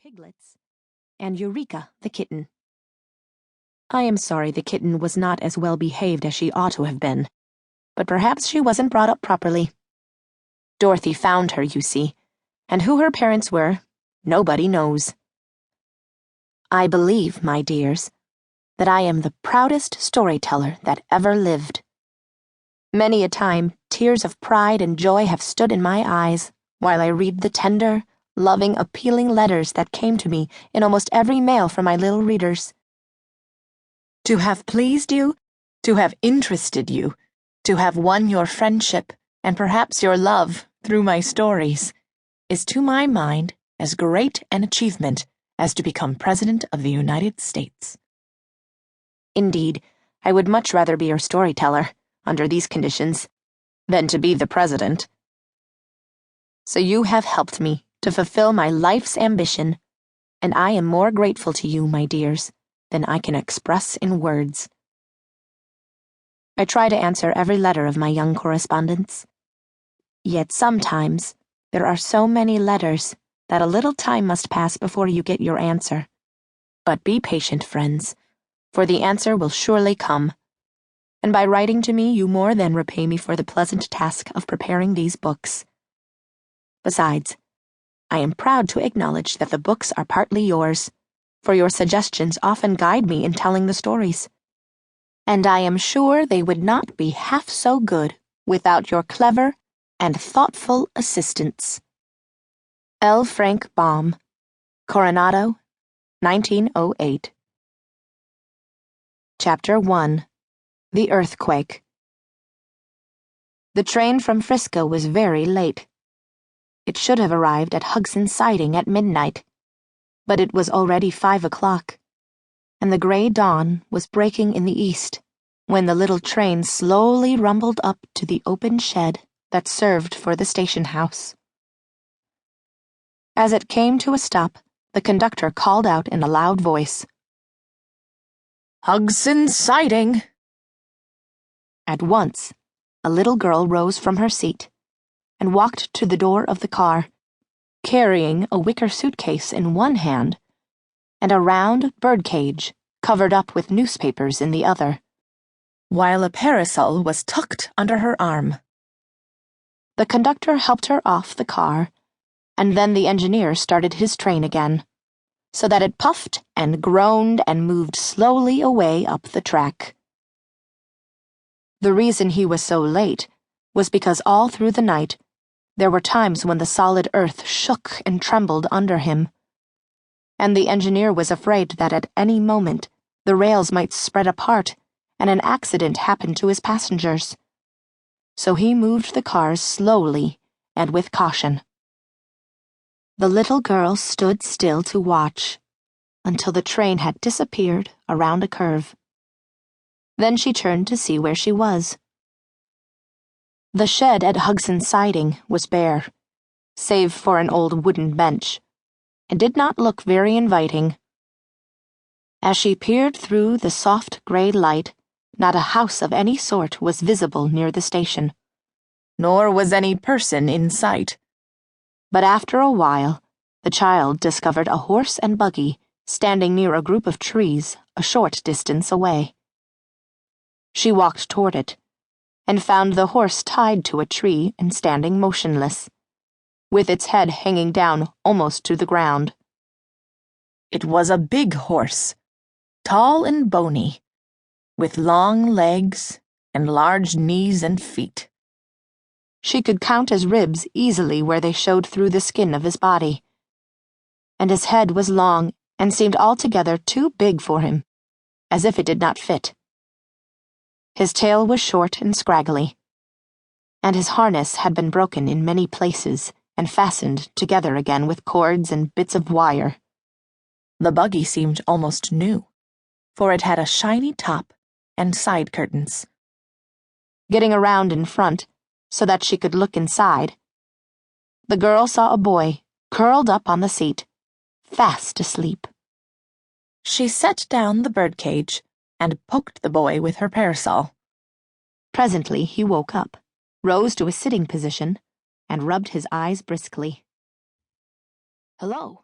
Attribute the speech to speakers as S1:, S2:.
S1: piglets, and Eureka, the kitten. I am sorry the kitten was not as well behaved as she ought to have been, but perhaps she wasn't brought up properly. Dorothy found her, you see, and who her parents were, nobody knows. I believe, my dears, that I am the proudest storyteller that ever lived. Many a time, tears of pride and joy have stood in my eyes while I read the tender, loving, appealing letters that came to me in almost every mail from my little readers. To have pleased you, to have interested you, to have won your friendship and perhaps your love through my stories, is to my mind as great an achievement as to become President of the United States. Indeed, I would much rather be your storyteller, under these conditions, than to be the president. So you have helped me to fulfill my life's ambition, and I am more grateful to you, my dears, than I can express in words. I try to answer every letter of my young correspondents. Yet sometimes there are so many letters that a little time must pass before you get your answer. But be patient, friends, for the answer will surely come. And by writing to me, you more than repay me for the pleasant task of preparing these books. Besides, I am proud to acknowledge that the books are partly yours, for your suggestions often guide me in telling the stories. And I am sure they would not be half so good without your clever and thoughtful assistance. L. Frank Baum, Coronado, 1908. Chapter 1. The Earthquake. The train from Frisco was very late. It should have arrived at Hugson's Siding at midnight, but it was already 5 o'clock, and the gray dawn was breaking in the east when the little train slowly rumbled up to the open shed that served for the station house. As it came to a stop, the conductor called out in a loud voice, "Hugson's Siding!" At once, a little girl rose from her seat and walked to the door of the car, carrying a wicker suitcase in one hand and a round birdcage covered up with newspapers in the other, while a parasol was tucked under her arm. The conductor helped her off the car, and then the engineer started his train again, so that it puffed and groaned and moved slowly away up the track. The reason he was so late was because all through the night there were times when the solid earth shook and trembled under him, and the engineer was afraid that at any moment the rails might spread apart and an accident happen to his passengers. So he moved the cars slowly and with caution. The little girl stood still to watch until the train had disappeared around a curve. Then she turned to see where she was. The shed at Hugson's Siding was bare, save for an old wooden bench, and did not look very inviting. As she peered through the soft gray light, not a house of any sort was visible near the station, nor was any person in sight. But after a while, the child discovered a horse and buggy standing near a group of trees a short distance away. She walked toward it, and found the horse tied to a tree and standing motionless, with its head hanging down almost to the ground. It was a big horse, tall and bony, with long legs and large knees and feet. She could count his ribs easily where they showed through the skin of his body, and his head was long and seemed altogether too big for him, as if it did not fit. His tail was short and scraggly, and his harness had been broken in many places and fastened together again with cords and bits of wire. The buggy seemed almost new, for it had a shiny top and side curtains. Getting around in front, so that she could look inside, the girl saw a boy curled up on the seat, fast asleep. She set down the birdcage and poked the boy with her parasol. Presently he woke up, rose to a sitting position, and rubbed his eyes briskly. "Hello,"